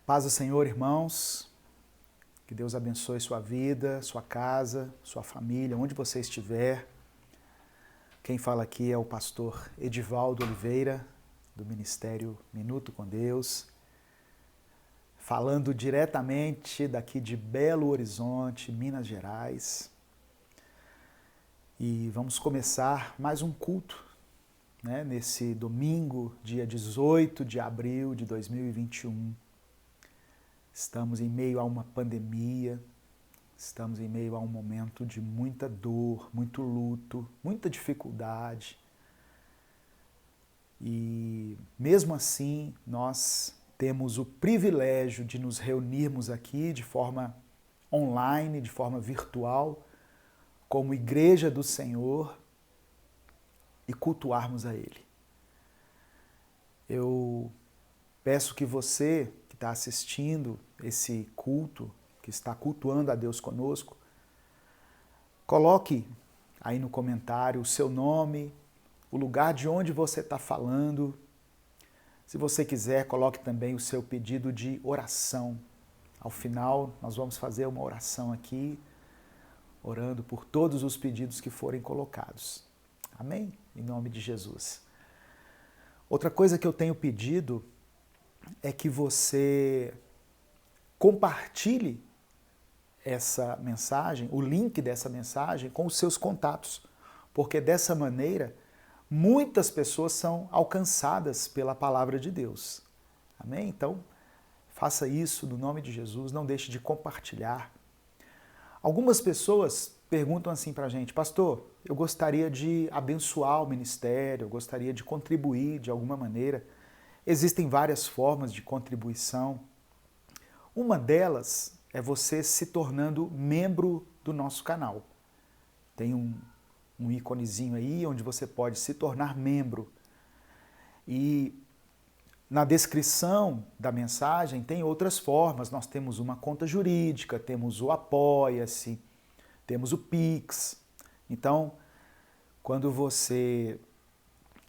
Paz do Senhor, irmãos. Que Deus abençoe sua vida, sua casa, sua família, onde você estiver. Quem fala aqui é o pastor Edivaldo Oliveira, do Ministério Minuto com Deus, falando diretamente daqui de Belo Horizonte, Minas Gerais. E vamos começar mais um culto, nesse domingo, dia 18 de abril de 2021. Estamos em meio a uma pandemia, estamos em meio a um momento de muita dor, muito luto, muita dificuldade. E mesmo assim, nós temos o privilégio de nos reunirmos aqui de forma online, de forma virtual, como Igreja do Senhor e cultuarmos a Ele. Eu peço que você que está assistindo esse culto, que está cultuando a Deus conosco, coloque aí no comentário o seu nome, o lugar de onde você está falando. Se você quiser, coloque também o seu pedido de oração. Ao final, nós vamos fazer uma oração aqui, orando por todos os pedidos que forem colocados. Amém? Em nome de Jesus. Outra coisa que eu tenho pedido é que você compartilhe essa mensagem, o link dessa mensagem, com os seus contatos, porque dessa maneira muitas pessoas são alcançadas pela palavra de Deus. Amém? Então, faça isso no nome de Jesus, não deixe de compartilhar. Algumas pessoas perguntam assim pra gente: pastor, eu gostaria de abençoar o ministério, eu gostaria de contribuir de alguma maneira. Existem várias formas de contribuição. Uma delas é você se tornando membro do nosso canal. Tem um íconezinho aí onde você pode se tornar membro. E na descrição da mensagem tem outras formas. Nós temos uma conta jurídica, temos o Apoia-se, temos o Pix. Então, quando você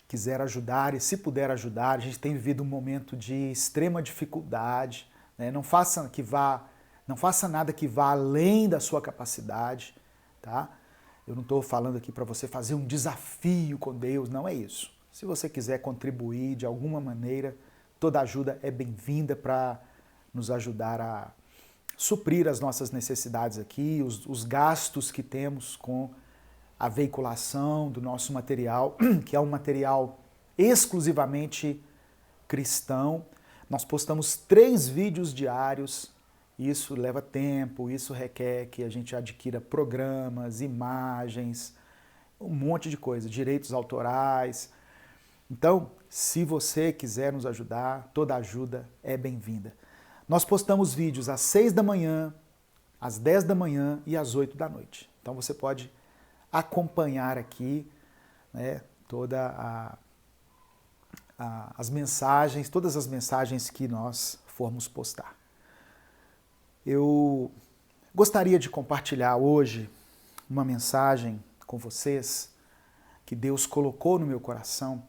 quiser ajudar e se puder ajudar, a gente tem vivido um momento de extrema dificuldade, Não faça nada que vá além da sua capacidade, tá? Eu não estou falando aqui para você fazer um desafio com Deus, não é isso. Se você quiser contribuir de alguma maneira, toda ajuda é bem-vinda para nos ajudar a suprir as nossas necessidades aqui, os gastos que temos com a veiculação do nosso material, que é um material exclusivamente cristão. Nós postamos 3 vídeos diários, isso leva tempo, isso requer que a gente adquira programas, imagens, um monte de coisa, direitos autorais. Então, se você quiser nos ajudar, toda ajuda é bem-vinda. Nós postamos vídeos às 6 da manhã, às 10 da manhã e às 8 da noite. Então você pode acompanhar aqui todas as mensagens que nós formos postar. Eu gostaria de compartilhar hoje uma mensagem com vocês que Deus colocou no meu coração.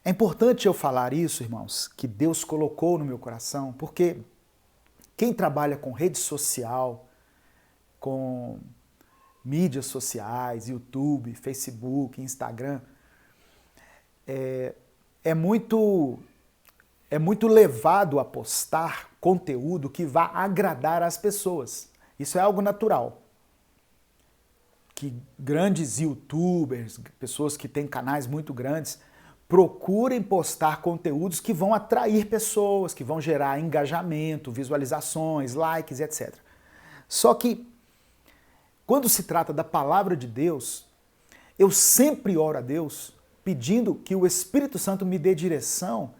É importante eu falar isso, irmãos, que Deus colocou no meu coração, porque quem trabalha com rede social, com mídias sociais, YouTube, Facebook, Instagram, é muito levado a postar conteúdo que vá agradar as pessoas. Isso é algo natural. Que grandes YouTubers, pessoas que têm canais muito grandes, procurem postar conteúdos que vão atrair pessoas, que vão gerar engajamento, visualizações, likes, etc. Só que, quando se trata da palavra de Deus, eu sempre oro a Deus pedindo que o Espírito Santo me dê direção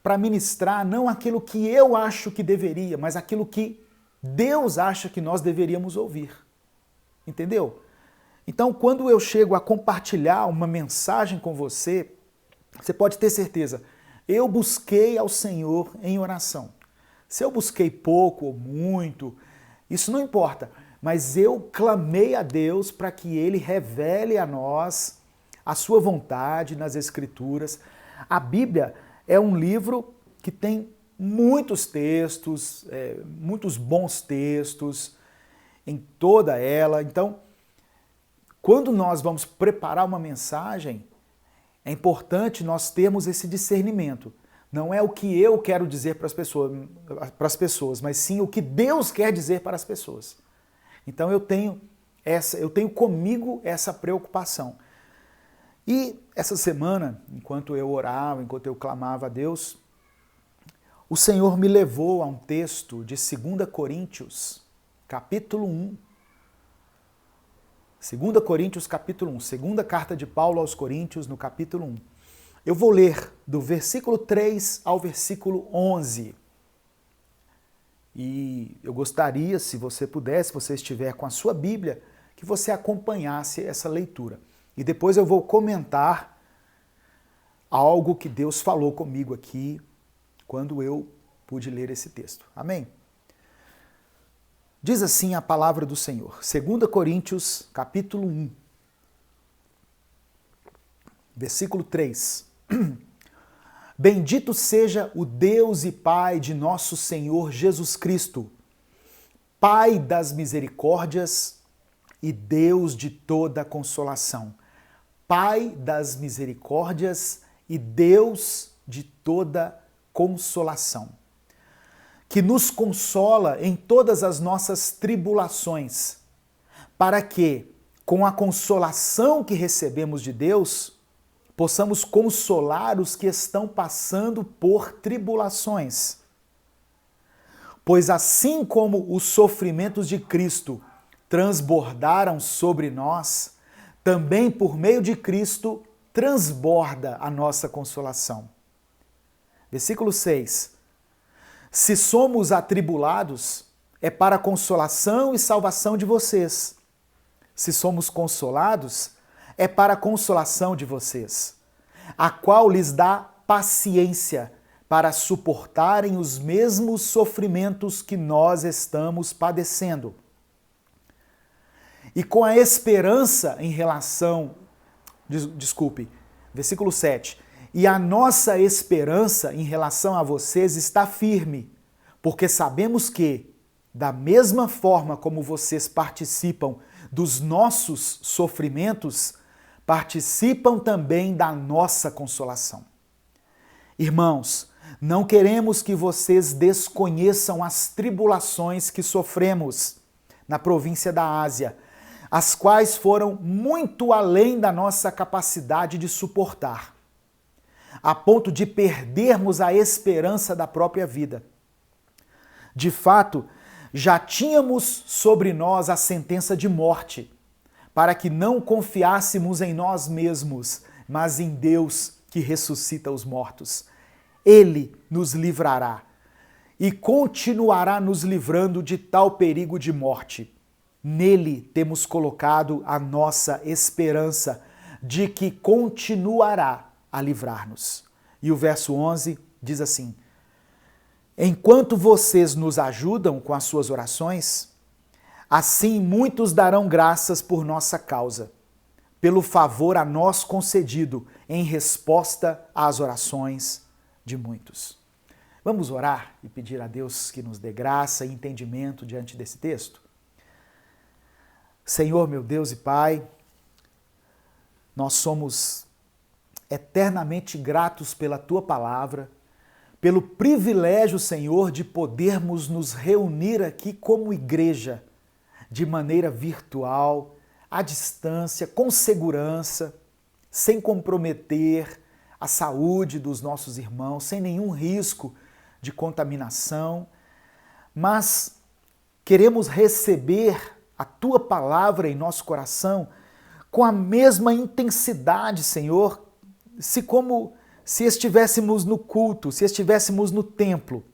para ministrar não aquilo que eu acho que deveria, mas aquilo que Deus acha que nós deveríamos ouvir. Entendeu? Então, quando eu chego a compartilhar uma mensagem com você, você pode ter certeza, eu busquei ao Senhor em oração. Se eu busquei pouco ou muito, isso não importa, mas eu clamei a Deus para que Ele revele a nós a sua vontade nas Escrituras. A Bíblia é um livro que tem muitos textos, muitos bons textos em toda ela. Então, quando nós vamos preparar uma mensagem, é importante nós termos esse discernimento. Não é o que eu quero dizer para as pessoas, mas sim o que Deus quer dizer para as pessoas. Então eu tenho comigo essa preocupação. E essa semana, enquanto eu orava, enquanto eu clamava a Deus, o Senhor me levou a um texto de 2 Coríntios, capítulo 1. 2 Coríntios, capítulo 1. Segunda carta de Paulo aos Coríntios, no capítulo 1. Eu vou ler do versículo 3 ao versículo 11. E eu gostaria, se você pudesse, se você estiver com a sua Bíblia, que você acompanhasse essa leitura. E depois eu vou comentar algo que Deus falou comigo aqui quando eu pude ler esse texto. Amém? Diz assim a palavra do Senhor. 2 Coríntios, capítulo 1, versículo 3. Bendito seja o Deus e Pai de nosso Senhor Jesus Cristo, Pai das misericórdias e Deus de toda consolação. Pai das misericórdias e Deus de toda consolação, que nos consola em todas as nossas tribulações, para que, com a consolação que recebemos de Deus, possamos consolar os que estão passando por tribulações. Pois assim como os sofrimentos de Cristo transbordaram sobre nós, também por meio de Cristo transborda a nossa consolação. Versículo 6. Se somos atribulados, é para a consolação e salvação de vocês. Se somos consolados, é para a consolação de vocês, a qual lhes dá paciência para suportarem os mesmos sofrimentos que nós estamos padecendo. E com a esperança em relação... versículo 7. E a nossa esperança em relação a vocês está firme, porque sabemos que, da mesma forma como vocês participam dos nossos sofrimentos, participam também da nossa consolação. Irmãos, não queremos que vocês desconheçam as tribulações que sofremos na província da Ásia, as quais foram muito além da nossa capacidade de suportar, a ponto de perdermos a esperança da própria vida. De fato, já tínhamos sobre nós a sentença de morte, para que não confiássemos em nós mesmos, mas em Deus que ressuscita os mortos. Ele nos livrará e continuará nos livrando de tal perigo de morte. Nele temos colocado a nossa esperança de que continuará a livrar-nos. E o verso 11 diz assim: enquanto vocês nos ajudam com as suas orações, assim muitos darão graças por nossa causa, pelo favor a nós concedido em resposta às orações de muitos. Vamos orar e pedir a Deus que nos dê graça e entendimento diante desse texto? Senhor, meu Deus e Pai, nós somos eternamente gratos pela Tua palavra, pelo privilégio, Senhor, de podermos nos reunir aqui como igreja, de maneira virtual, à distância, com segurança, sem comprometer a saúde dos nossos irmãos, sem nenhum risco de contaminação, mas queremos receber a Tua palavra em nosso coração com a mesma intensidade, Senhor, se estivéssemos no culto, se estivéssemos no templo.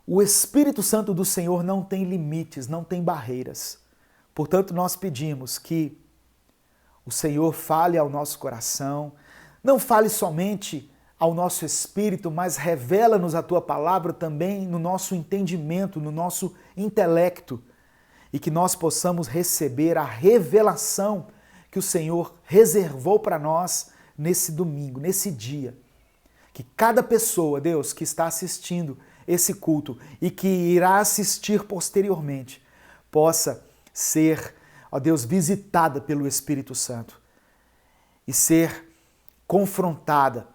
O Espírito Santo do Senhor não tem limites, não tem barreiras. Portanto, nós pedimos que o Senhor fale ao nosso coração, não fale somente ao nosso espírito, mas revela-nos a Tua palavra também no nosso entendimento, no nosso intelecto, e que nós possamos receber a revelação que o Senhor reservou para nós nesse domingo, nesse dia. que cada pessoa, Deus, que está assistindo esse culto e que irá assistir posteriormente, possa ser, ó Deus, visitada pelo Espírito Santo e ser confrontada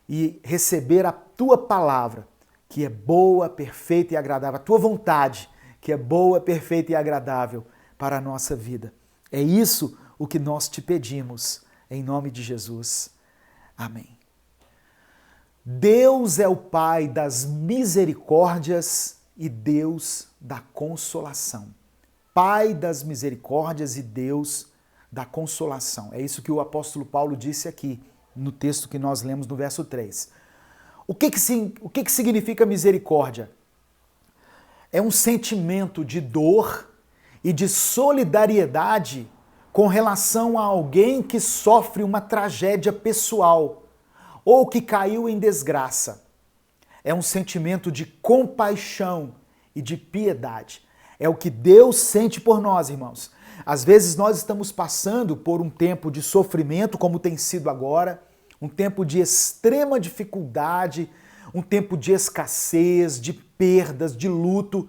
e receber a tua palavra, que é boa, perfeita e agradável, a tua vontade, que é boa, perfeita e agradável para a nossa vida. É isso o que nós te pedimos, em nome de Jesus. Amém. Deus é o Pai das misericórdias e Deus da consolação. Pai das misericórdias e Deus da consolação. É isso que o apóstolo Paulo disse aqui, no texto que nós lemos no verso 3. O que significa misericórdia? É um sentimento de dor e de solidariedade com relação a alguém que sofre uma tragédia pessoal ou que caiu em desgraça. É um sentimento de compaixão e de piedade. É o que Deus sente por nós, irmãos. Às vezes nós estamos passando por um tempo de sofrimento, como tem sido agora, um tempo de extrema dificuldade, um tempo de escassez, de perdas, de luto.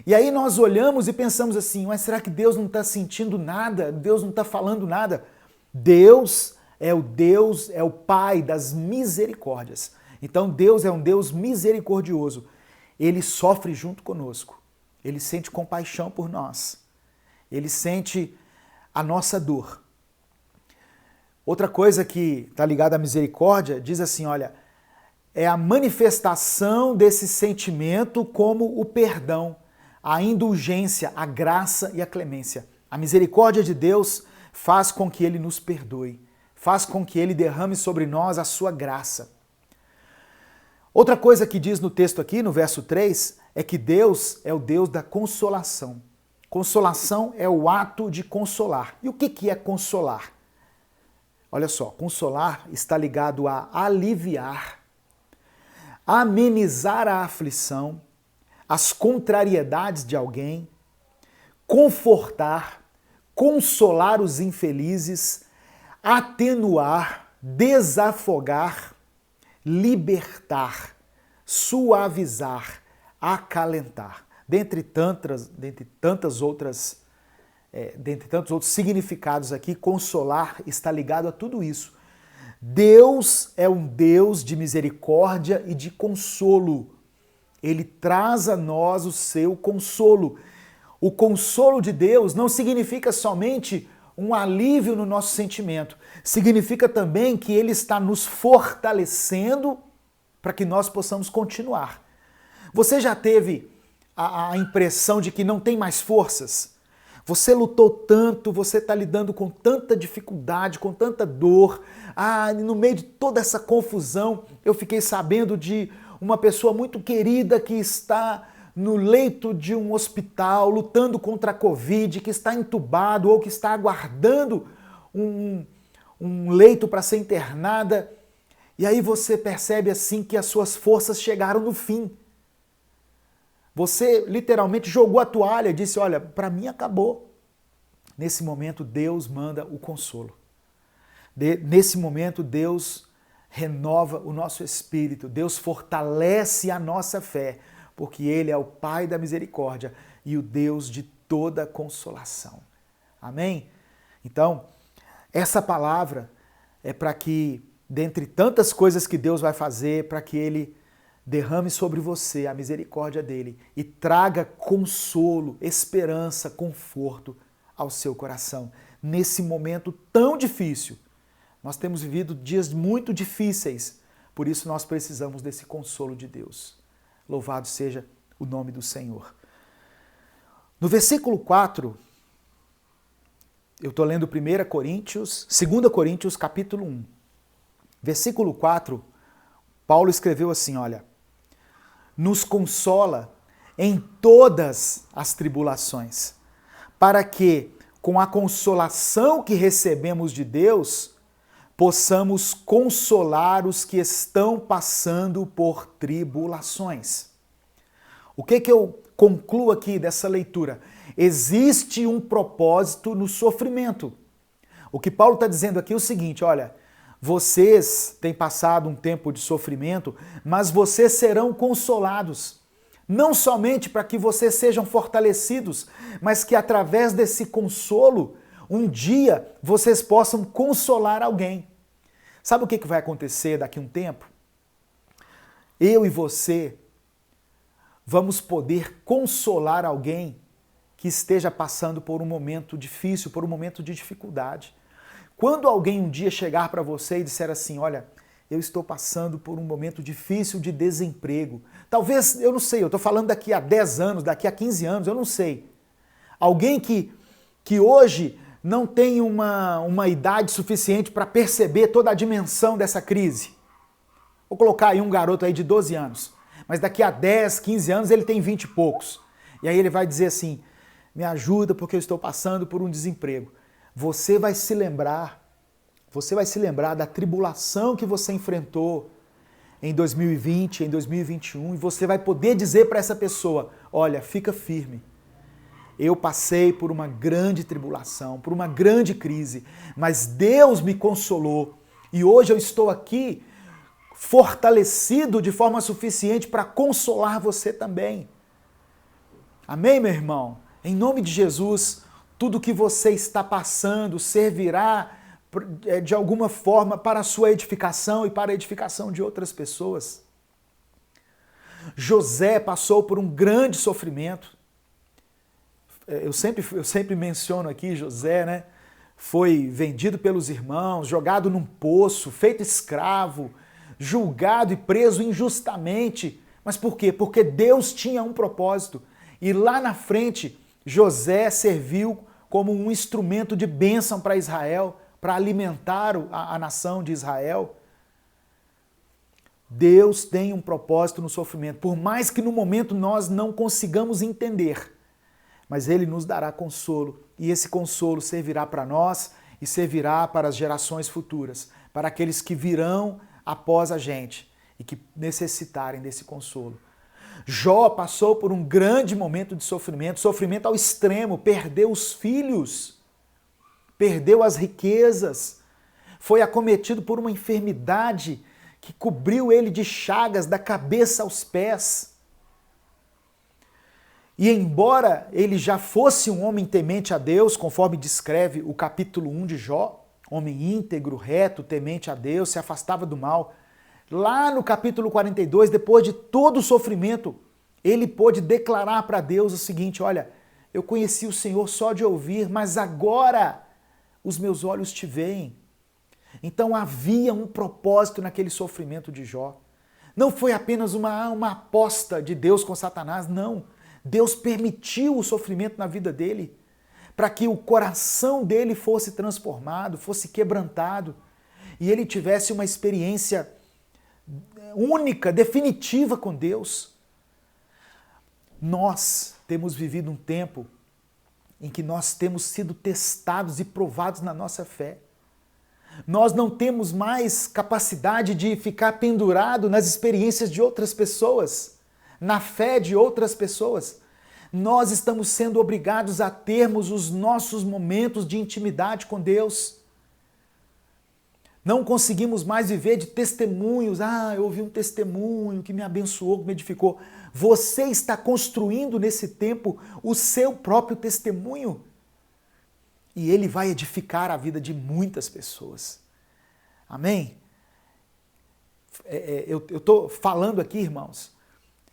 E aí nós olhamos e pensamos assim, mas será que Deus não está sentindo nada? Deus não está falando nada? Deus, é o Pai das misericórdias. Então Deus é um Deus misericordioso. Ele sofre junto conosco. Ele sente compaixão por nós. Ele sente a nossa dor. Outra coisa que está ligada à misericórdia diz assim, olha, é a manifestação desse sentimento como o perdão, a indulgência, a graça e a clemência. A misericórdia de Deus faz com que Ele nos perdoe, faz com que Ele derrame sobre nós a sua graça. Outra coisa que diz no texto aqui, no verso 3, é que Deus é o Deus da consolação. Consolação é o ato de consolar. E o que é consolar? Olha só, consolar está ligado a aliviar, amenizar a aflição, as contrariedades de alguém, confortar, consolar os infelizes, atenuar, desafogar, libertar, suavizar, acalentar. Dentre tantos outros significados aqui, consolar está ligado a tudo isso. Deus é um Deus de misericórdia e de consolo. Ele traz a nós o seu consolo. O consolo de Deus não significa somente um alívio no nosso sentimento. Significa também que Ele está nos fortalecendo para que nós possamos continuar. Você já teve a impressão de que não tem mais forças? Você lutou tanto, você está lidando com tanta dificuldade, com tanta dor. No meio de toda essa confusão, eu fiquei sabendo de uma pessoa muito querida que está no leito de um hospital, lutando contra a Covid, que está entubado ou que está aguardando um leito para ser internada. E aí você percebe assim que as suas forças chegaram no fim. Você literalmente jogou a toalha e disse, olha, para mim acabou. Nesse momento, Deus manda o consolo. Nesse momento, Deus renova o nosso espírito. Deus fortalece a nossa fé, porque Ele é o Pai da misericórdia e o Deus de toda consolação. Amém? Então, essa palavra é para que, dentre tantas coisas que Deus vai fazer, para que Ele derrame sobre você a misericórdia dele e traga consolo, esperança, conforto ao seu coração. Nesse momento tão difícil, nós temos vivido dias muito difíceis, por isso nós precisamos desse consolo de Deus. Louvado seja o nome do Senhor. No versículo 4, eu estou lendo 2 Coríntios capítulo 1. Versículo 4, Paulo escreveu assim, olha, nos consola em todas as tribulações, para que, com a consolação que recebemos de Deus, possamos consolar os que estão passando por tribulações. O que eu concluo aqui dessa leitura? Existe um propósito no sofrimento. O que Paulo está dizendo aqui é o seguinte, olha, Vocês têm passado um tempo de sofrimento, mas vocês serão consolados. Não somente para que vocês sejam fortalecidos, mas que através desse consolo, um dia vocês possam consolar alguém. Sabe o que vai acontecer daqui a um tempo? Eu e você vamos poder consolar alguém que esteja passando por um momento difícil, por um momento de dificuldade. Quando alguém um dia chegar para você e disser assim, olha, eu estou passando por um momento difícil de desemprego. Talvez, eu não sei, eu estou falando daqui a 10 anos, daqui a 15 anos, eu não sei. Alguém que hoje não tem uma idade suficiente para perceber toda a dimensão dessa crise. Vou colocar aí um garoto aí de 12 anos, mas daqui a 10, 15 anos ele tem 20 e poucos. E aí ele vai dizer assim, me ajuda porque eu estou passando por um desemprego. Você vai se lembrar da tribulação que você enfrentou em 2020, em 2021, e você vai poder dizer para essa pessoa, olha, fica firme. Eu passei por uma grande tribulação, por uma grande crise, mas Deus me consolou e hoje eu estou aqui fortalecido de forma suficiente para consolar você também. Amém, meu irmão? Em nome de Jesus, tudo que você está passando servirá de alguma forma para a sua edificação e para a edificação de outras pessoas. José passou por um grande sofrimento. Eu sempre menciono aqui José, né? Foi vendido pelos irmãos, jogado num poço, feito escravo, julgado e preso injustamente. Mas por quê? Porque Deus tinha um propósito. E lá na frente, José serviu como um instrumento de bênção para Israel, para alimentar a nação de Israel. Deus tem um propósito no sofrimento, por mais que no momento nós não consigamos entender, mas Ele nos dará consolo, e esse consolo servirá para nós e servirá para as gerações futuras, para aqueles que virão após a gente e que necessitarem desse consolo. Jó passou por um grande momento de sofrimento, sofrimento ao extremo, perdeu os filhos, perdeu as riquezas, foi acometido por uma enfermidade que cobriu ele de chagas da cabeça aos pés. E embora ele já fosse um homem temente a Deus, conforme descreve o capítulo 1 de Jó, homem íntegro, reto, temente a Deus, se afastava do mal, lá no capítulo 42, depois de todo o sofrimento, ele pôde declarar para Deus o seguinte, olha, eu conheci o Senhor só de ouvir, mas agora os meus olhos te veem. Então havia um propósito naquele sofrimento de Jó. Não foi apenas uma aposta de Deus com Satanás, não. Deus permitiu o sofrimento na vida dele para que o coração dele fosse transformado, fosse quebrantado e ele tivesse uma experiência única, definitiva com Deus. Nós temos vivido um tempo em que nós temos sido testados e provados na nossa fé. Nós não temos mais capacidade de ficar pendurado nas experiências de outras pessoas, na fé de outras pessoas. Nós estamos sendo obrigados a termos os nossos momentos de intimidade com Deus. Não conseguimos mais viver de testemunhos. Eu ouvi um testemunho que me abençoou, que me edificou. Você está construindo nesse tempo o seu próprio testemunho. E ele vai edificar a vida de muitas pessoas. Amém? Eu estou falando aqui, irmãos,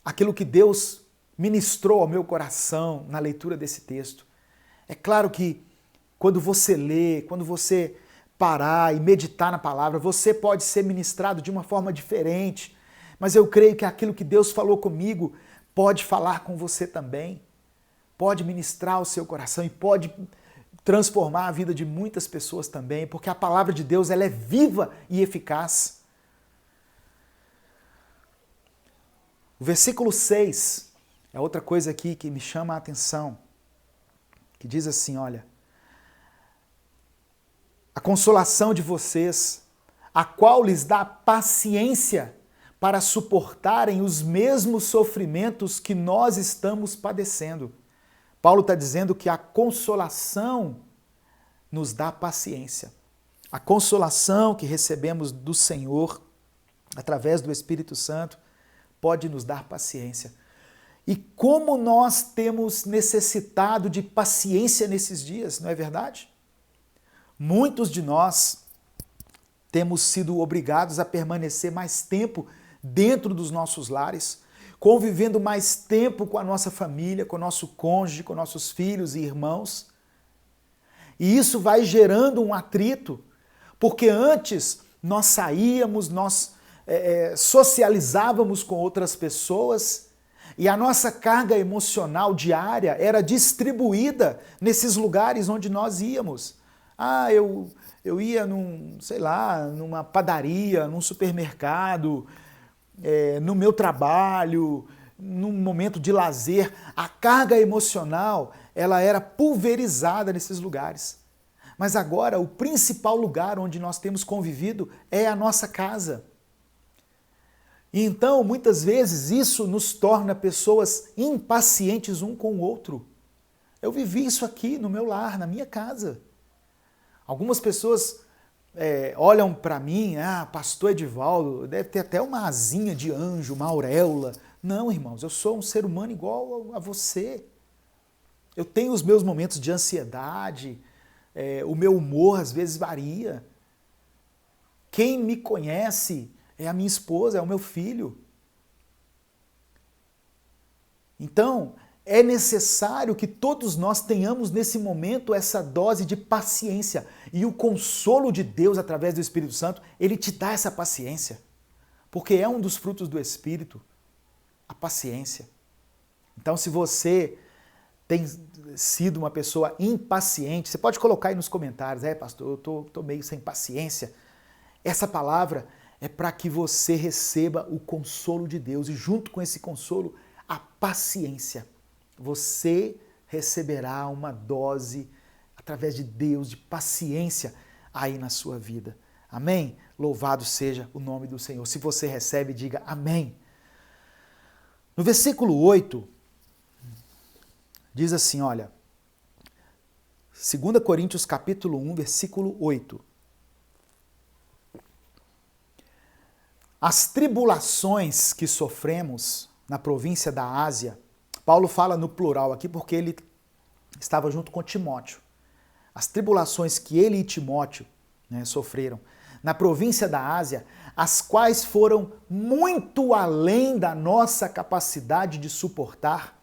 aquilo que Deus ministrou ao meu coração na leitura desse texto. É claro que quando você lê, quando você parar e meditar na palavra, você pode ser ministrado de uma forma diferente, mas eu creio que aquilo que Deus falou comigo pode falar com você também, pode ministrar o seu coração e pode transformar a vida de muitas pessoas também, porque a palavra de Deus ela é viva e eficaz. O versículo 6 é outra coisa aqui que me chama a atenção, que diz assim, olha, a consolação de vocês, a qual lhes dá paciência para suportarem os mesmos sofrimentos que nós estamos padecendo. Paulo está dizendo que a consolação nos dá paciência. A consolação que recebemos do Senhor, através do Espírito Santo, pode nos dar paciência. E como nós temos necessitado de paciência nesses dias, não é verdade? Muitos de nós temos sido obrigados a permanecer mais tempo dentro dos nossos lares, convivendo mais tempo com a nossa família, com o nosso cônjuge, com nossos filhos e irmãos. E isso vai gerando um atrito, porque antes nós saíamos, nós socializávamos com outras pessoas e a nossa carga emocional diária era distribuída nesses lugares onde nós íamos. Eu ia numa padaria, num supermercado, no meu trabalho, num momento de lazer. A carga emocional, ela era pulverizada nesses lugares. Mas agora, o principal lugar onde nós temos convivido é a nossa casa. E então, muitas vezes, isso nos torna pessoas impacientes um com o outro. Eu vivi isso aqui no meu lar, na minha casa. Algumas pessoas olham para mim, pastor Edivaldo, deve ter até uma asinha de anjo, uma auréola. Não, irmãos, eu sou um ser humano igual a você. Eu tenho os meus momentos de ansiedade, o meu humor às vezes varia. Quem me conhece é a minha esposa, é o meu filho. Então, é necessário que todos nós tenhamos nesse momento essa dose de paciência. E o consolo de Deus através do Espírito Santo, ele te dá essa paciência. Porque é um dos frutos do Espírito, a paciência. Então, se você tem sido uma pessoa impaciente, você pode colocar aí nos comentários, pastor, eu tô meio sem paciência. Essa palavra é para que você receba o consolo de Deus e junto com esse consolo, a paciência. Você receberá uma dose, através de Deus, de paciência aí na sua vida. Amém? Louvado seja o nome do Senhor. Se você recebe, diga amém. No versículo 8, diz assim, olha, 2 Coríntios capítulo 1, versículo 8. As tribulações que sofremos na província da Ásia, Paulo fala no plural aqui porque ele estava junto com Timóteo. As tribulações que ele e Timóteo sofreram na província da Ásia, as quais foram muito além da nossa capacidade de suportar,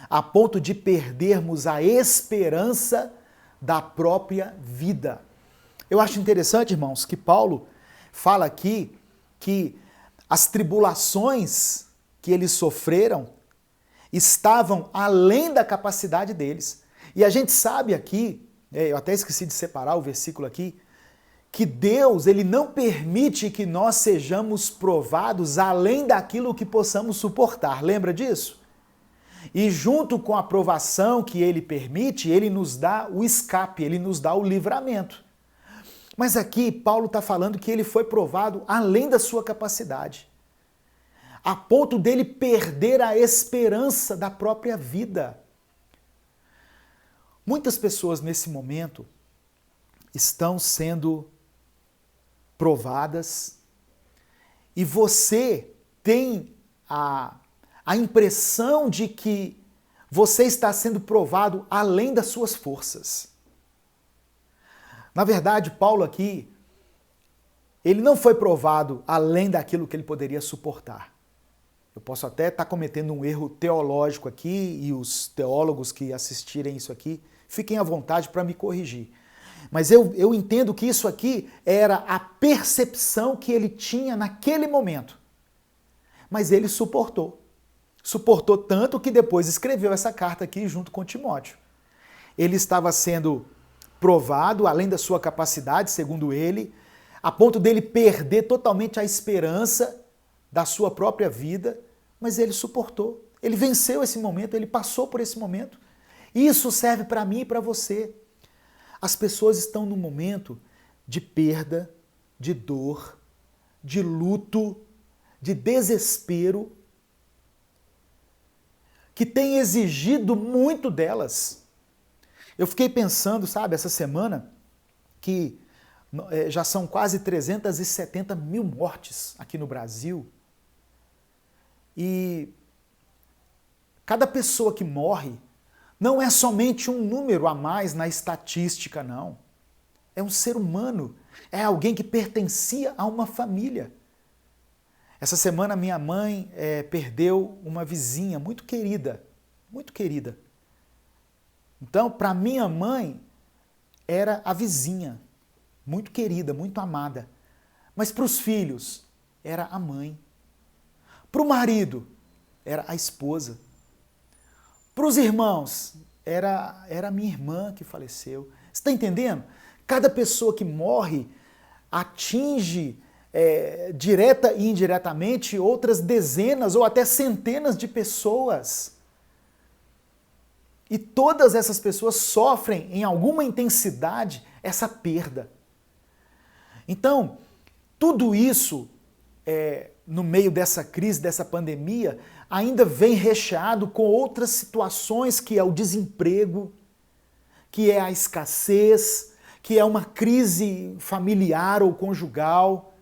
a ponto de perdermos a esperança da própria vida. Eu acho interessante, irmãos, que Paulo fala aqui que as tribulações que eles sofreram estavam além da capacidade deles. E a gente sabe aqui, eu até esqueci de separar o versículo aqui, que Deus, ele não permite que nós sejamos provados além daquilo que possamos suportar. Lembra disso? E junto com a provação que ele permite, ele nos dá o escape, ele nos dá o livramento. Mas aqui Paulo está falando que ele foi provado além da sua capacidade, a ponto dele perder a esperança da própria vida. Muitas pessoas nesse momento estão sendo provadas e você tem a impressão de que você está sendo provado além das suas forças. Na verdade, Paulo aqui, ele não foi provado além daquilo que ele poderia suportar. Eu posso até estar cometendo um erro teológico aqui e os teólogos que assistirem isso aqui, fiquem à vontade para me corrigir. Mas eu entendo que isso aqui era a percepção que ele tinha naquele momento. Mas ele suportou. Suportou tanto que depois escreveu essa carta aqui junto com Timóteo. Ele estava sendo provado além da sua capacidade, segundo ele, a ponto dele perder totalmente a esperança da sua própria vida, mas ele suportou. Ele venceu esse momento, ele passou por esse momento. Isso serve para mim e para você. As pessoas estão num momento de perda, de dor, de luto, de desespero, que tem exigido muito delas. Eu fiquei pensando, essa semana, que Já são quase 370 mil mortes aqui no Brasil. E cada pessoa que morre não é somente um número a mais na estatística, não. É um ser humano, é alguém que pertencia a uma família. Essa semana minha mãe perdeu uma vizinha muito querida, muito querida. Então, para minha mãe, era a vizinha, muito querida, muito amada. Mas para os filhos, era a mãe. Para o marido, era a esposa. Para os irmãos, era a minha irmã que faleceu. Você está entendendo? Cada pessoa que morre atinge direta e indiretamente outras dezenas ou até centenas de pessoas. E todas essas pessoas sofrem em alguma intensidade essa perda. Então, tudo isso, no meio dessa crise, dessa pandemia, ainda vem recheado com outras situações, que é o desemprego, que é a escassez, que é uma crise familiar ou conjugal,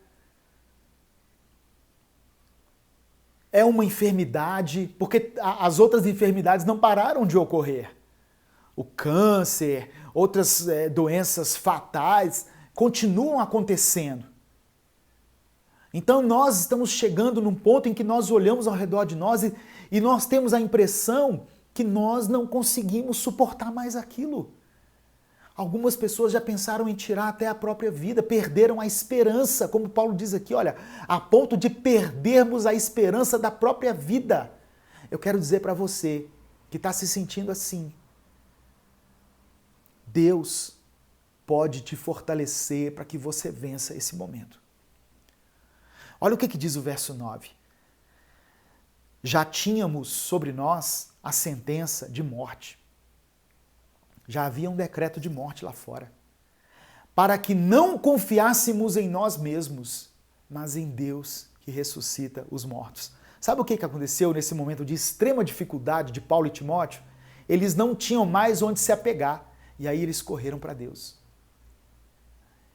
é uma enfermidade, porque as outras enfermidades não pararam de ocorrer. O câncer, outras doenças fatais continuam acontecendo. Então nós estamos chegando num ponto em que nós olhamos ao redor de nós e nós temos a impressão que nós não conseguimos suportar mais aquilo. Algumas pessoas já pensaram em tirar até a própria vida, perderam a esperança, como Paulo diz aqui, olha, a ponto de perdermos a esperança da própria vida. Eu quero dizer para você que está se sentindo assim, Deus pode te fortalecer para que você vença esse momento. Olha o que diz o verso 9. Já tínhamos sobre nós a sentença de morte. Já havia um decreto de morte lá fora. Para que não confiássemos em nós mesmos, mas em Deus que ressuscita os mortos. Sabe o que aconteceu nesse momento de extrema dificuldade de Paulo e Timóteo? Eles não tinham mais onde se apegar. E aí eles correram para Deus.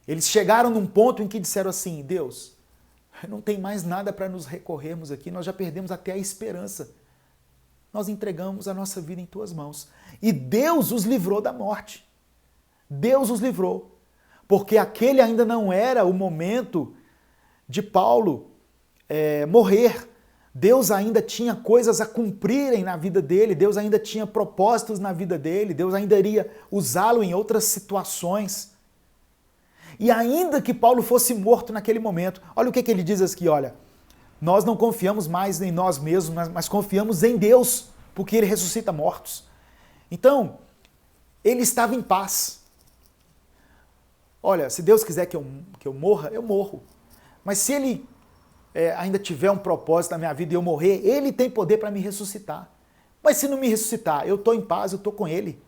Eles chegaram num ponto em que disseram assim, Deus, não tem mais nada para nos recorrermos aqui, nós já perdemos até a esperança. Nós entregamos a nossa vida em tuas mãos. E Deus os livrou da morte. Deus os livrou. Porque aquele ainda não era o momento de Paulo morrer. Deus ainda tinha coisas a cumprirem na vida dele, Deus ainda tinha propósitos na vida dele, Deus ainda iria usá-lo em outras situações. E ainda que Paulo fosse morto naquele momento, olha o que ele diz aqui, olha, nós não confiamos mais em nós mesmos, mas confiamos em Deus, porque Ele ressuscita mortos. Então, ele estava em paz. Olha, se Deus quiser que eu morra, eu morro. Mas se Ele ainda tiver um propósito na minha vida e eu morrer, Ele tem poder para me ressuscitar. Mas se não me ressuscitar, eu estou em paz, eu estou com Ele.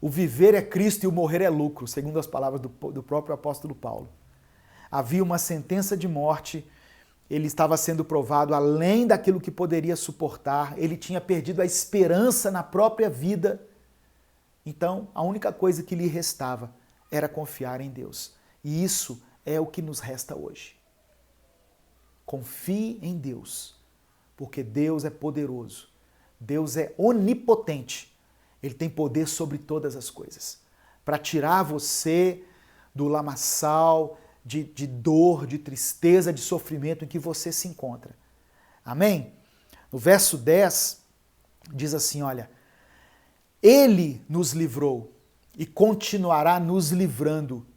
O viver é Cristo e o morrer é lucro, segundo as palavras do próprio apóstolo Paulo. Havia uma sentença de morte, ele estava sendo provado além daquilo que poderia suportar, ele tinha perdido a esperança na própria vida. Então, a única coisa que lhe restava era confiar em Deus. E isso é o que nos resta hoje. Confie em Deus, porque Deus é poderoso, Deus é onipotente, Ele tem poder sobre todas as coisas, para tirar você do lamaçal, de dor, de tristeza, de sofrimento em que você se encontra. Amém? No verso 10, diz assim, olha, Ele nos livrou e continuará nos livrando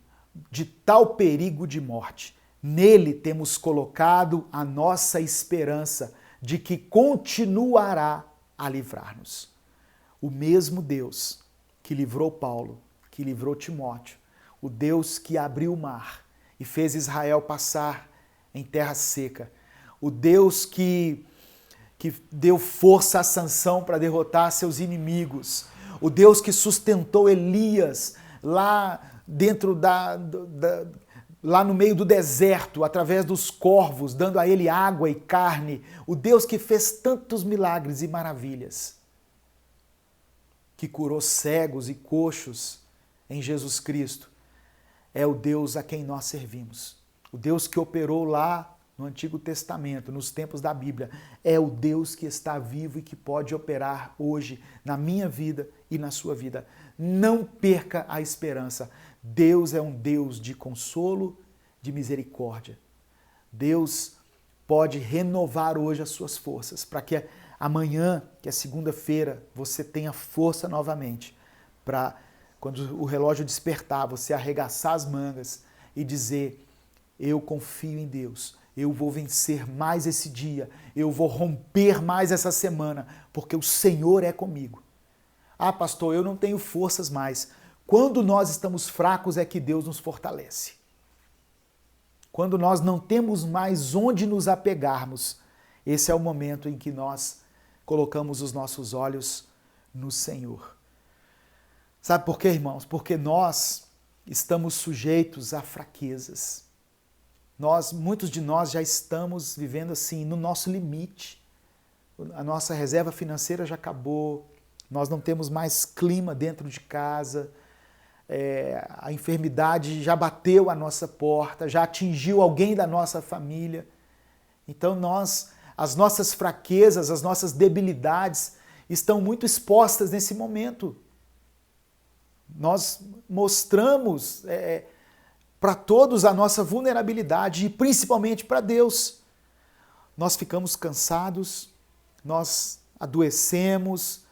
de tal perigo de morte. Nele temos colocado a nossa esperança de que continuará a livrar-nos. O mesmo Deus que livrou Paulo, que livrou Timóteo, o Deus que abriu o mar e fez Israel passar em terra seca, o Deus que deu força a Sansão para derrotar seus inimigos, o Deus que sustentou Elias lá dentro lá no meio do deserto, através dos corvos, dando a ele água e carne, o Deus que fez tantos milagres e maravilhas, que curou cegos e coxos, em Jesus Cristo é o Deus a quem nós servimos. O Deus que operou lá no Antigo Testamento, nos tempos da Bíblia, é o Deus que está vivo e que pode operar hoje na minha vida e na sua vida. Não perca a esperança. Deus é um Deus de consolo, de misericórdia. Deus pode renovar hoje as suas forças, para que amanhã, que é segunda-feira, você tenha força novamente, para quando o relógio despertar, você arregaçar as mangas e dizer: eu confio em Deus, eu vou vencer mais esse dia, eu vou romper mais essa semana, porque o Senhor é comigo. Ah, pastor, eu não tenho forças mais. Quando nós estamos fracos é que Deus nos fortalece. Quando nós não temos mais onde nos apegarmos, esse é o momento em que nós colocamos os nossos olhos no Senhor. Sabe por quê, irmãos? Porque nós estamos sujeitos a fraquezas. Muitos de nós já estamos vivendo assim, no nosso limite. A nossa reserva financeira já acabou, nós não temos mais clima dentro de casa, a enfermidade já bateu à nossa porta, já atingiu alguém da nossa família. Então as nossas fraquezas, as nossas debilidades estão muito expostas nesse momento. Nós mostramos para todos a nossa vulnerabilidade e principalmente para Deus. Nós ficamos cansados, nós adoecemos,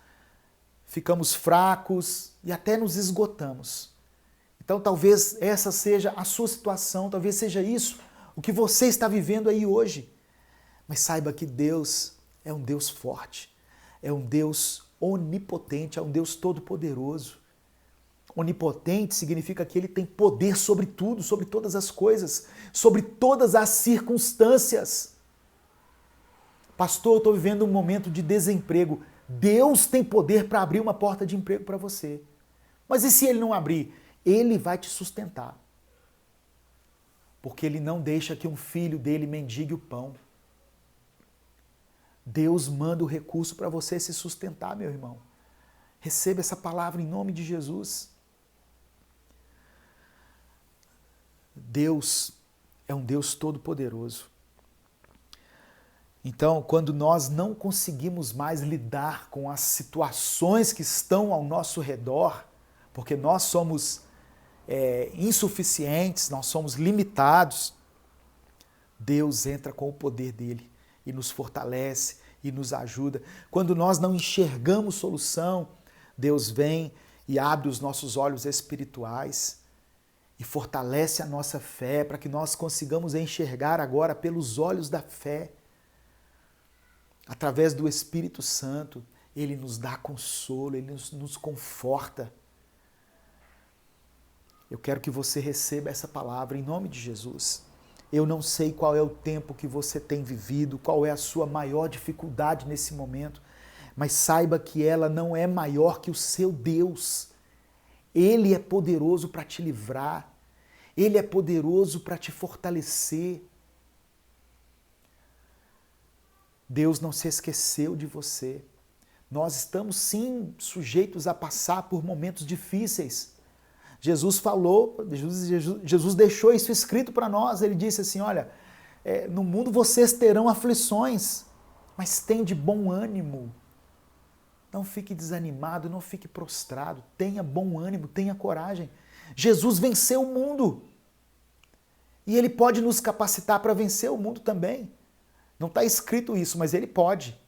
ficamos fracos e até nos esgotamos. Então talvez essa seja a sua situação, talvez seja isso o que você está vivendo aí hoje. Mas saiba que Deus é um Deus forte, é um Deus onipotente, é um Deus todo-poderoso. Onipotente significa que ele tem poder sobre tudo, sobre todas as coisas, sobre todas as circunstâncias. Pastor, eu estou vivendo um momento de desemprego. Deus tem poder para abrir uma porta de emprego para você. Mas e se ele não abrir? Ele vai te sustentar. Porque ele não deixa que um filho dele mendigue o pão. Deus manda o recurso para você se sustentar, meu irmão. Receba essa palavra em nome de Jesus. Deus é um Deus todo-poderoso. Então, quando nós não conseguimos mais lidar com as situações que estão ao nosso redor, porque nós somos insuficientes, nós somos limitados, Deus entra com o poder dele e nos fortalece e nos ajuda. Quando nós não enxergamos solução, Deus vem e abre os nossos olhos espirituais e fortalece a nossa fé para que nós consigamos enxergar agora pelos olhos da fé. Através do Espírito Santo, ele nos dá consolo, ele nos conforta. Eu quero que você receba essa palavra em nome de Jesus. Eu não sei qual é o tempo que você tem vivido, qual é a sua maior dificuldade nesse momento, mas saiba que ela não é maior que o seu Deus. Ele é poderoso para te livrar, ele é poderoso para te fortalecer. Deus não se esqueceu de você. Nós estamos sim sujeitos a passar por momentos difíceis. Jesus falou, Jesus deixou isso escrito para nós. Ele disse assim, olha, no mundo vocês terão aflições, mas tende bom ânimo. Não fique desanimado, não fique prostrado. Tenha bom ânimo, tenha coragem. Jesus venceu o mundo. E ele pode nos capacitar para vencer o mundo também. Não está escrito isso, mas ele pode.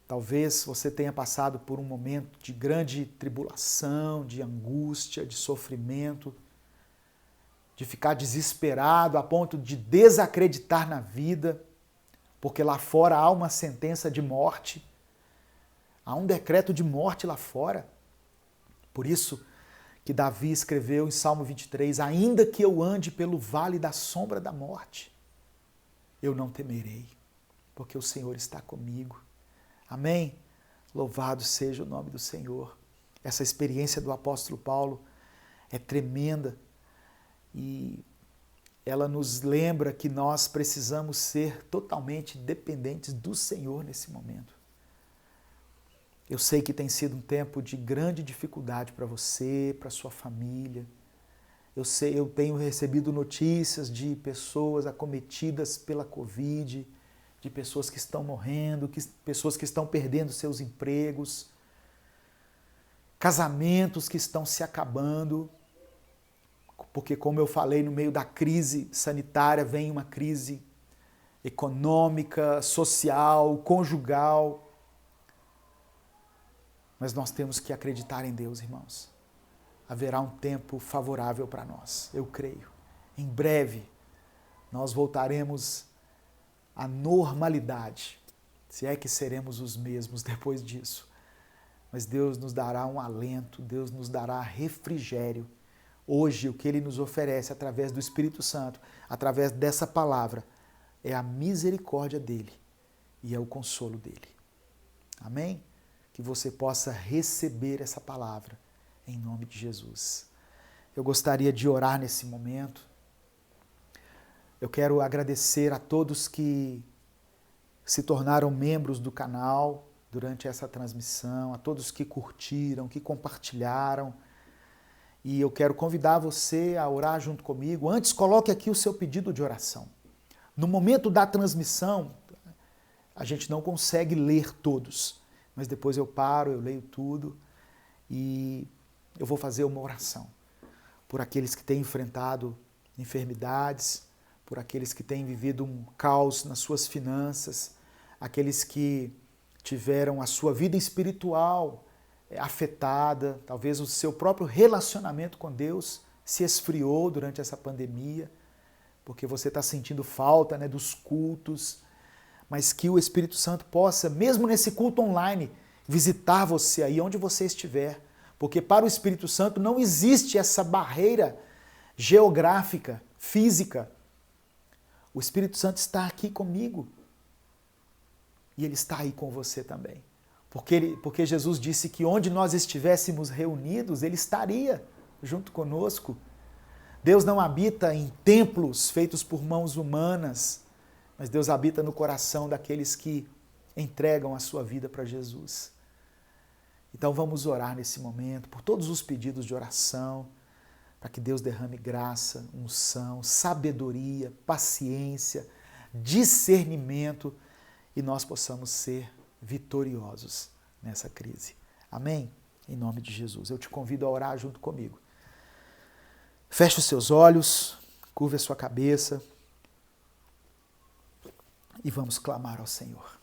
Talvez você tenha passado por um momento de grande tribulação, de angústia, de sofrimento, de ficar desesperado a ponto de desacreditar na vida, porque lá fora há uma sentença de morte, há um decreto de morte lá fora. Por isso que Davi escreveu em Salmo 23, ainda que eu ande pelo vale da sombra da morte, eu não temerei, porque o Senhor está comigo. Amém? Louvado seja o nome do Senhor. Essa experiência do apóstolo Paulo é tremenda e ela nos lembra que nós precisamos ser totalmente dependentes do Senhor nesse momento. Eu sei que tem sido um tempo de grande dificuldade para você, para sua família. Eu tenho recebido notícias de pessoas acometidas pela Covid, de pessoas que estão morrendo, pessoas que estão perdendo seus empregos, casamentos que estão se acabando, porque, como eu falei, no meio da crise sanitária vem uma crise econômica, social, conjugal. Mas nós temos que acreditar em Deus, irmãos. Haverá um tempo favorável para nós, eu creio. Em breve, nós voltaremos à normalidade, se é que seremos os mesmos depois disso. Mas Deus nos dará um alento, Deus nos dará refrigério. Hoje, o que Ele nos oferece através do Espírito Santo, através dessa palavra, é a misericórdia dEle e é o consolo dEle. Amém? Que você possa receber essa palavra em nome de Jesus. Eu gostaria de orar nesse momento. Eu quero agradecer a todos que se tornaram membros do canal durante essa transmissão, a todos que curtiram, que compartilharam. E eu quero convidar você a orar junto comigo. Antes, coloque aqui o seu pedido de oração. No momento da transmissão, a gente não consegue ler todos, mas depois eu paro, eu leio tudo e eu vou fazer uma oração por aqueles que têm enfrentado enfermidades, por aqueles que têm vivido um caos nas suas finanças, aqueles que tiveram a sua vida espiritual afetada, talvez o seu próprio relacionamento com Deus se esfriou durante essa pandemia, porque você está sentindo falta, né, dos cultos, mas que o Espírito Santo possa, mesmo nesse culto online, visitar você aí onde você estiver, porque para o Espírito Santo não existe essa barreira geográfica, física. O Espírito Santo está aqui comigo e Ele está aí com você também. Porque Jesus disse que onde nós estivéssemos reunidos, Ele estaria junto conosco. Deus não habita em templos feitos por mãos humanas, mas Deus habita no coração daqueles que entregam a sua vida para Jesus. Então vamos orar nesse momento por todos os pedidos de oração, para que Deus derrame graça, unção, sabedoria, paciência, discernimento e nós possamos ser vitoriosos nessa crise. Amém? Em nome de Jesus. Eu te convido a orar junto comigo. Feche os seus olhos, curve a sua cabeça e vamos clamar ao Senhor.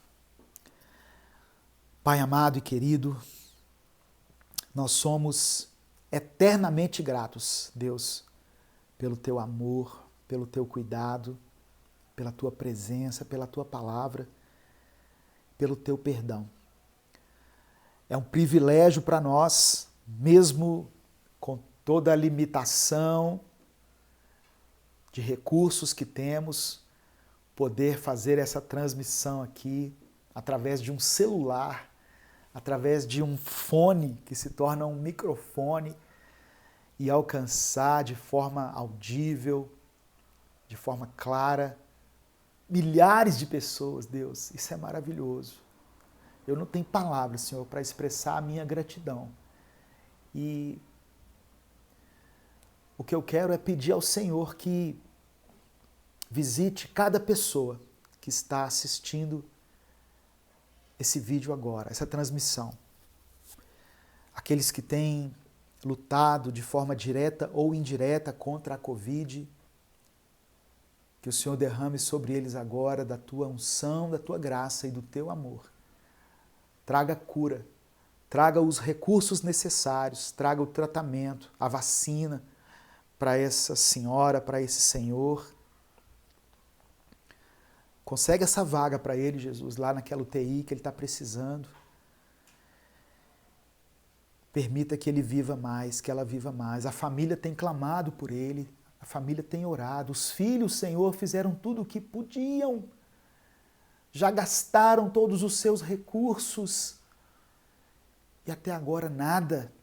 Pai amado e querido, nós somos eternamente gratos, Deus, pelo Teu amor, pelo Teu cuidado, pela Tua presença, pela Tua palavra, pelo Teu perdão. É um privilégio para nós, mesmo com toda a limitação de recursos que temos, poder fazer essa transmissão aqui através de um celular, através de um fone que se torna um microfone e alcançar de forma audível, de forma clara, milhares de pessoas, Deus. Isso é maravilhoso. Eu não tenho palavras, Senhor, para expressar a minha gratidão. E o que eu quero é pedir ao Senhor que visite cada pessoa que está assistindo esse vídeo agora, essa transmissão. Aqueles que têm lutado de forma direta ou indireta contra a Covid, que o Senhor derrame sobre eles agora da Tua unção, da Tua graça e do Teu amor. Traga cura, traga os recursos necessários, traga o tratamento, a vacina para essa senhora, para esse senhor. Consegue essa vaga para ele, Jesus, lá naquela UTI que ele está precisando. Permita que ele viva mais, que ela viva mais. A família tem clamado por ele, a família tem orado. Os filhos, Senhor, fizeram tudo o que podiam. Já gastaram todos os seus recursos e até agora nada.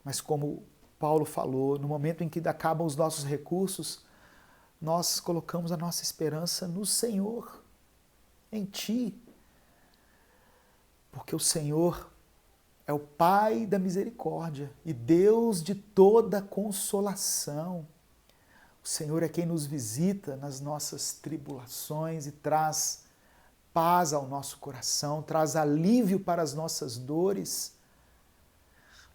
Mas como Paulo falou, no momento em que acabam os nossos recursos, nós colocamos a nossa esperança no Senhor, em Ti. Porque o Senhor é o Pai da misericórdia e Deus de toda consolação. O Senhor é quem nos visita nas nossas tribulações e traz paz ao nosso coração, traz alívio para as nossas dores,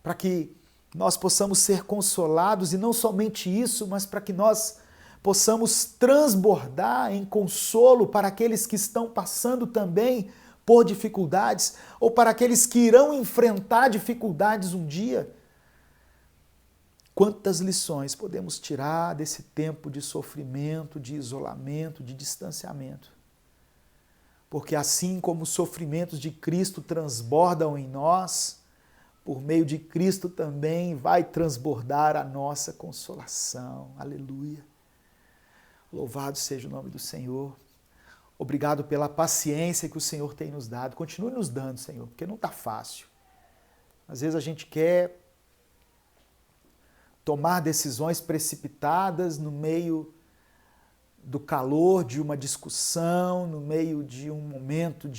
para que nós possamos ser consolados e não somente isso, mas para que nós possamos transbordar em consolo para aqueles que estão passando também por dificuldades ou para aqueles que irão enfrentar dificuldades um dia. Quantas lições podemos tirar desse tempo de sofrimento, de isolamento, de distanciamento? Porque assim como os sofrimentos de Cristo transbordam em nós, por meio de Cristo também vai transbordar a nossa consolação. Aleluia. Louvado seja o nome do Senhor. Obrigado pela paciência que o Senhor tem nos dado. Continue nos dando, Senhor, porque não está fácil. Às vezes a gente quer tomar decisões precipitadas no meio do calor de uma discussão, no meio de um momento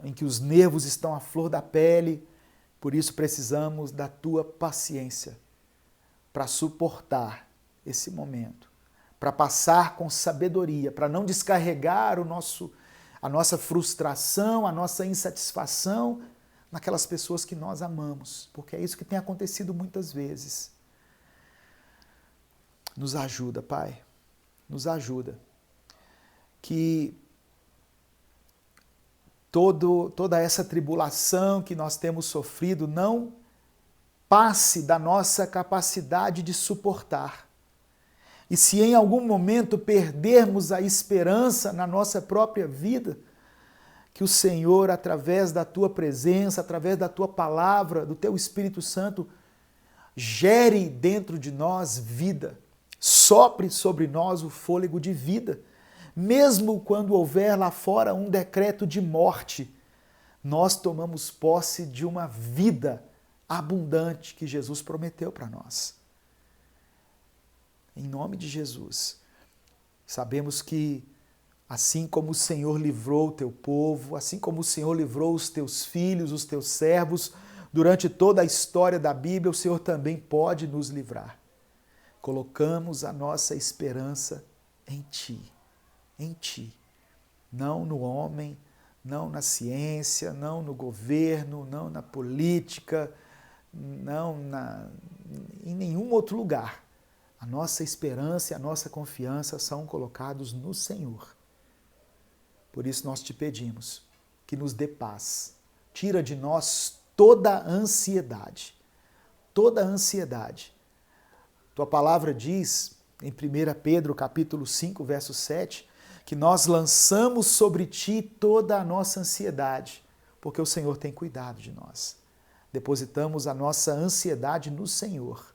em que os nervos estão à flor da pele. Por isso precisamos da tua paciência para suportar esse momento, para passar com sabedoria, para não descarregar a nossa frustração, a nossa insatisfação naquelas pessoas que nós amamos, porque é isso que tem acontecido muitas vezes. Nos ajuda, Pai, nos ajuda. Que toda essa tribulação que nós temos sofrido não passe da nossa capacidade de suportar. E se em algum momento perdermos a esperança na nossa própria vida, que o Senhor, através da Tua presença, através da Tua palavra, do Teu Espírito Santo, gere dentro de nós vida, sopre sobre nós o fôlego de vida. Mesmo quando houver lá fora um decreto de morte, nós tomamos posse de uma vida abundante que Jesus prometeu para nós. Em nome de Jesus, sabemos que assim como o Senhor livrou o teu povo, assim como o Senhor livrou os teus filhos, os teus servos, durante toda a história da Bíblia, o Senhor também pode nos livrar. Colocamos a nossa esperança em Ti, não no homem, não na ciência, não no governo, não na política, não em nenhum outro lugar. A nossa esperança e a nossa confiança são colocados no Senhor. Por isso nós te pedimos que nos dê paz. Tira de nós toda a ansiedade. Toda a ansiedade. Tua palavra diz, em 1 Pedro capítulo 5, verso 7, que nós lançamos sobre ti toda a nossa ansiedade, porque o Senhor tem cuidado de nós. Depositamos a nossa ansiedade no Senhor.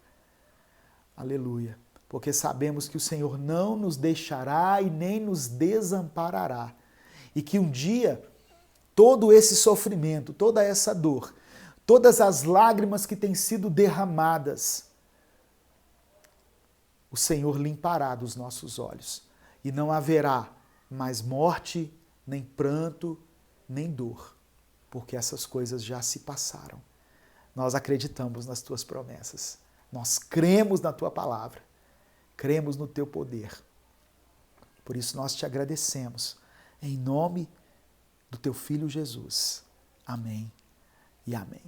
Aleluia. Porque sabemos que o Senhor não nos deixará e nem nos desamparará. E que um dia, todo esse sofrimento, toda essa dor, todas as lágrimas que têm sido derramadas, o Senhor limpará dos nossos olhos. E não haverá mais morte, nem pranto, nem dor, porque essas coisas já se passaram. Nós acreditamos nas tuas promessas. Nós cremos na tua palavra. Cremos no teu poder. Por isso nós te agradecemos. Em nome do teu Filho Jesus. Amém e amém.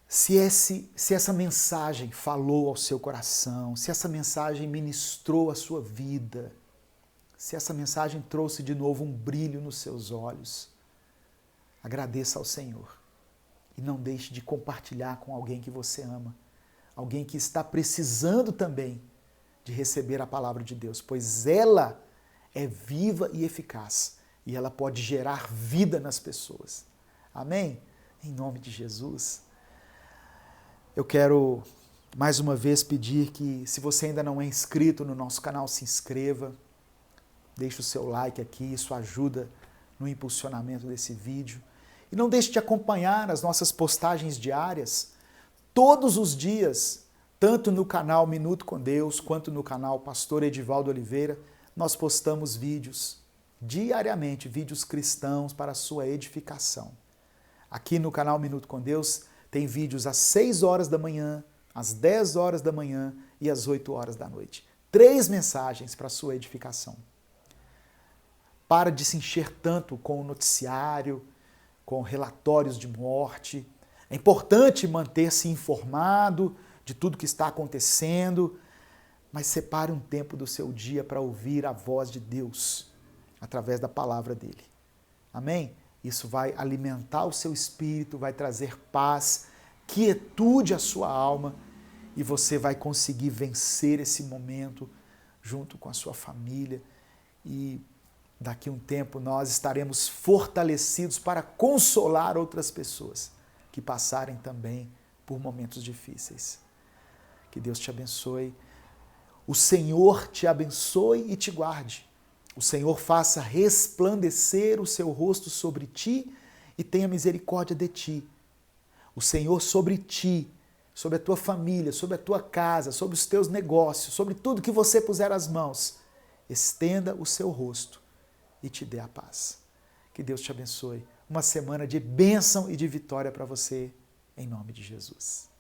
Se essa mensagem falou ao seu coração, se essa mensagem ministrou a sua vida, se essa mensagem trouxe de novo um brilho nos seus olhos, agradeça ao Senhor. E não deixe de compartilhar com alguém que você ama. Alguém que está precisando também de receber a palavra de Deus, pois ela é viva e eficaz e ela pode gerar vida nas pessoas. Amém? Em nome de Jesus. Eu quero mais uma vez pedir que, se você ainda não é inscrito no nosso canal, se inscreva, deixe o seu like aqui, isso ajuda no impulsionamento desse vídeo. E não deixe de acompanhar as nossas postagens diárias, todos os dias, tanto no canal Minuto com Deus, quanto no canal Pastor Edivaldo Oliveira, nós postamos vídeos diariamente vídeos cristãos para a sua edificação. Aqui no canal Minuto com Deus tem vídeos às 6 horas da manhã, às 10 horas da manhã e às 8 horas da noite. 3 mensagens para a sua edificação. Para de se encher tanto com o noticiário, com relatórios de morte. É importante manter-se informado de tudo que está acontecendo, mas separe um tempo do seu dia para ouvir a voz de Deus através da palavra dele. Amém? Isso vai alimentar o seu espírito, vai trazer paz, quietude à sua alma e você vai conseguir vencer esse momento junto com a sua família e daqui a um tempo nós estaremos fortalecidos para consolar outras pessoas que passarem também por momentos difíceis. Que Deus te abençoe. O Senhor te abençoe e te guarde. O Senhor faça resplandecer o seu rosto sobre ti e tenha misericórdia de ti. O Senhor sobre ti, sobre a tua família, sobre a tua casa, sobre os teus negócios, sobre tudo que você puser as mãos, estenda o seu rosto e te dê a paz. Que Deus te abençoe. Uma semana de bênção e de vitória para você, em nome de Jesus.